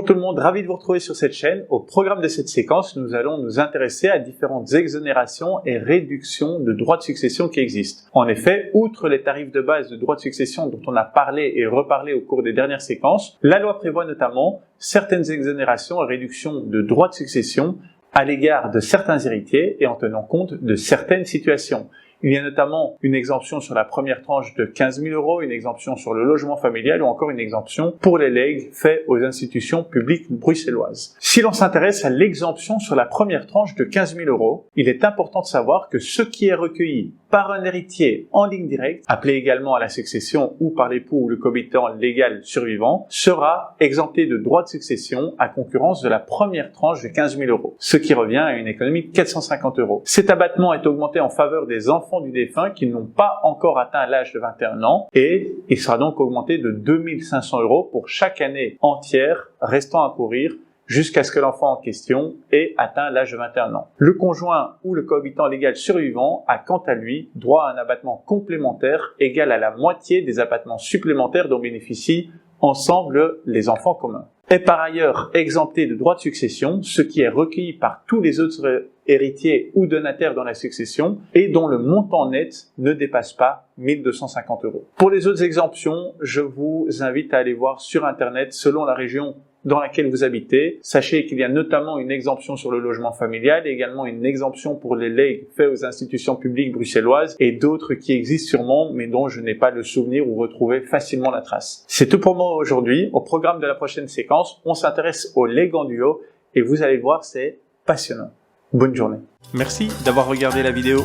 tout le monde, ravi de vous retrouver sur cette chaîne. Au programme de cette séquence, nous allons nous intéresser à différentes exonérations et réductions de droits de succession qui existent. En effet, outre les tarifs de base de droits de succession dont on a parlé et reparlé au cours des dernières séquences, la loi prévoit notamment certaines exonérations et réductions de droits de succession à l'égard de certains héritiers et en tenant compte de certaines situations. Il y a notamment une exemption sur la première tranche de 15 000 €, une exemption sur le logement familial ou encore une exemption pour les legs faits aux institutions publiques bruxelloises. Si l'on s'intéresse à l'exemption sur la première tranche de 15 000 €, il est important de savoir que ce qui est recueilli par un héritier en ligne directe, appelé également à la succession ou par l'époux ou le cohabitant légal survivant, sera exempté de droits de succession à concurrence de la première tranche de 15 000 €, ce qui revient à une économie de 450 €. Cet abattement est augmenté en faveur des enfants du défunt qui n'ont pas encore atteint l'âge de 21 ans et il sera donc augmenté de 2 500 € pour chaque année entière restant à courir jusqu'à ce que l'enfant en question ait atteint l'âge de 21 ans. Le conjoint ou le cohabitant légal survivant a quant à lui droit à un abattement complémentaire égal à la moitié des abattements supplémentaires dont bénéficient ensemble les enfants communs. Est par ailleurs exempté de droits de succession ce qui est recueilli par tous les autres héritiers ou donataires dans la succession et dont le montant net ne dépasse pas 1 250 €. Pour les autres exemptions, je vous invite à aller voir sur Internet selon la région dans laquelle vous habitez. Sachez qu'il y a notamment une exemption sur le logement familial et également une exemption pour les legs faits aux institutions publiques bruxelloises et d'autres qui existent sûrement mais dont je n'ai pas le souvenir ou retrouver facilement la trace. C'est tout pour moi aujourd'hui. Au programme de la prochaine séquence, on s'intéresse aux legs en duo et vous allez le voir, c'est passionnant. Bonne journée. Merci d'avoir regardé la vidéo.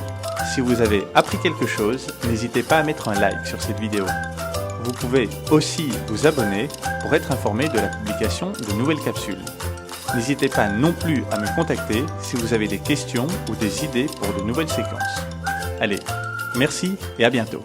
Si vous avez appris quelque chose, n'hésitez pas à mettre un like sur cette vidéo. Vous pouvez aussi vous abonner pour être informé de la publication de nouvelles capsules. N'hésitez pas non plus à me contacter si vous avez des questions ou des idées pour de nouvelles séquences. Allez, merci et à bientôt.